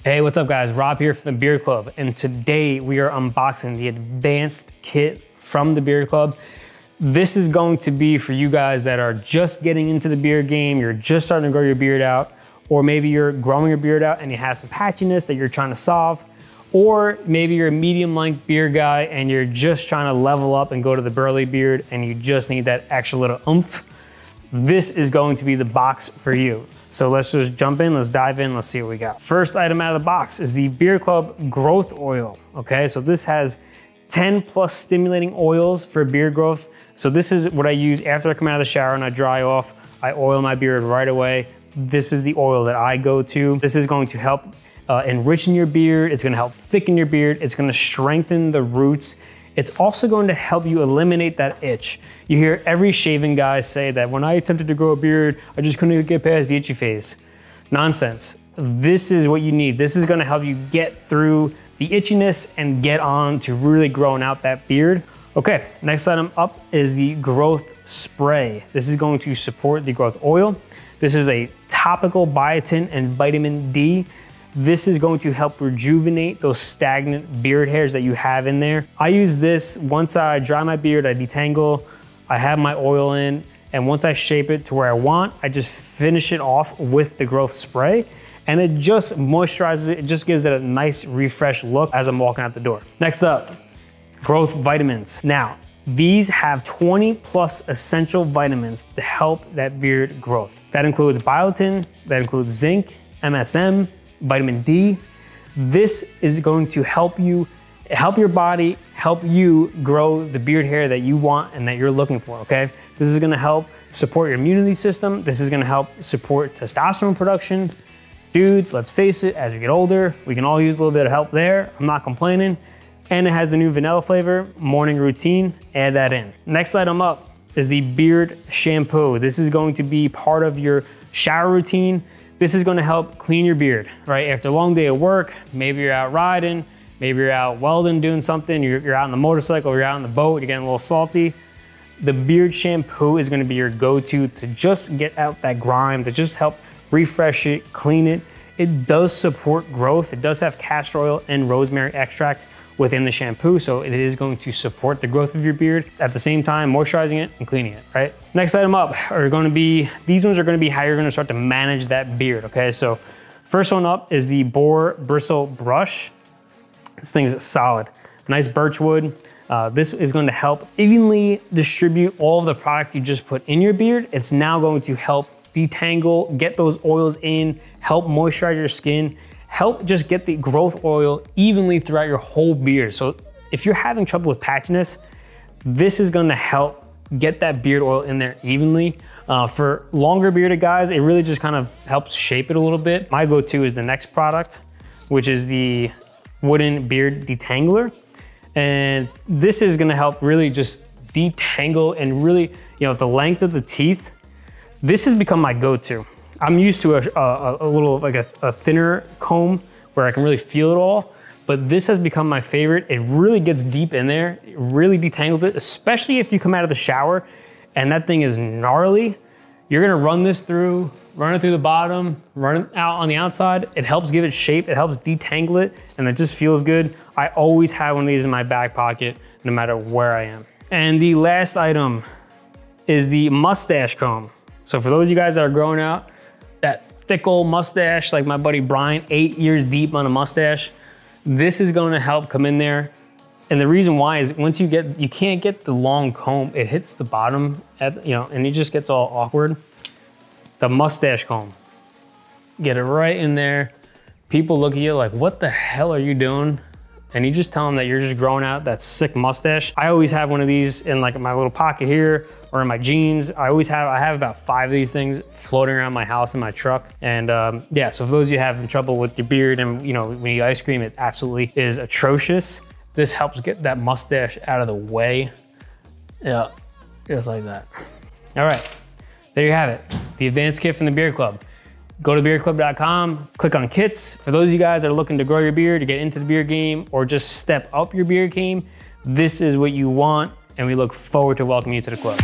Hey, what's up guys? Rob here from the Beard Club, and today we are unboxing the advanced kit from the Beard Club. This is going to be for you guys that are just getting into the beard game, you're just starting to grow your beard out, or maybe you're growing your beard out and you have some patchiness that you're trying to solve, or maybe you're a medium length beard guy and you're just trying to level up and go to the burly beard and you just need that extra little oomph. This is going to be the box for you. So let's just jump in, let's dive in, let's see what we got. First item out of the box is the Beard Club Growth Oil, okay? So this has 10 plus stimulating oils for beard growth. So this is what I use after I come out of the shower and I dry off. I oil my beard right away. This is the oil that I go to. This is going to help enrichen your beard. It's gonna help thicken your beard. It's gonna strengthen the roots. It's also going to help you eliminate that itch. You hear every shaving guy say that when I attempted to grow a beard, I just couldn't get past the itchy phase. Nonsense. This is what you need. This is gonna help you get through the itchiness and get on to really growing out that beard. Okay, next item up is the growth spray. This is going to support the growth oil. This is a topical biotin and vitamin D. This is going to help rejuvenate those stagnant beard hairs that you have in there. I use this once I dry my beard, I detangle, I have my oil in, and once I shape it to where I want, I just finish it off with the growth spray, and it just moisturizes it. It just gives it a nice refreshed look as I'm walking out the door. Next up, growth vitamins. Now, these have 20 plus essential vitamins to help that beard growth. That includes biotin, that includes zinc, MSM, vitamin D. This is going to help you, help your body, help you grow the beard hair that you want and that you're looking for, okay? This is gonna help support your immunity system. This is gonna help support testosterone production. Dudes, let's face it, as we get older, we can all use a little bit of help there. I'm not complaining. And it has the new vanilla flavor, morning routine, add that in. Next item up is the beard shampoo. This is going to be part of your shower routine. This is gonna help clean your beard, right? After a long day of work, maybe you're out riding, maybe you're out welding, doing something, you're out on the motorcycle, you're out on the boat, you're getting a little salty. The beard shampoo is gonna be your go-to to just get out that grime, to just help refresh it, clean it. It does support growth. It does have castor oil and rosemary extract within the shampoo, so it is going to support the growth of your beard, at the same time moisturizing it and cleaning it, right? Next item up are gonna be, these ones are gonna be how you're gonna start to manage that beard, okay? So first one up is the Boar Bristle Brush. This thing is solid, nice birch wood. This is going to help evenly distribute all of the product you just put in your beard. It's now going to help detangle, get those oils in, help moisturize your skin, help just get the growth oil evenly throughout your whole beard. So if you're having trouble with patchiness, this is gonna help get that beard oil in there evenly. For longer bearded guys, it really just kind of helps shape it a little bit. My go-to is the next product, which is the Wooden Beard Detangler. And this is gonna help really just detangle and really, you know, the length of the teeth. This has become my go-to. I'm used to a little, like a thinner comb where I can really feel it all, but this has become my favorite. It really gets deep in there. It really detangles it, especially if you come out of the shower and that thing is gnarly. You're gonna run this through, run it through the bottom, run it out on the outside. It helps give it shape, it helps detangle it, and it just feels good. I always have one of these in my back pocket, no matter where I am. And the last item is the Mustache Comb. So for those of you guys that are growing out, that thick old mustache, like my buddy Brian, 8 years deep on a mustache, this is gonna help come in there. And the reason why is once you can't get the long comb, it hits the bottom, and it just gets all awkward. The Mustache Comb, get it right in there. People look at you like, what the hell are you doing? And you just tell them that you're just growing out that sick mustache. I always have one of these in like my little pocket here or in my jeans. I have about 5 of these things floating around my house in my truck. And yeah, so for those of you having trouble with your beard and when you ice cream, it absolutely is atrocious. This helps get that mustache out of the way. Yeah, just like that. All right, there you have it. The advanced kit from the Beard Club. Go to beardclub.com, click on kits. For those of you guys that are looking to grow your beard, to get into the beard game, or just step up your beard game, this is what you want, and we look forward to welcoming you to the club.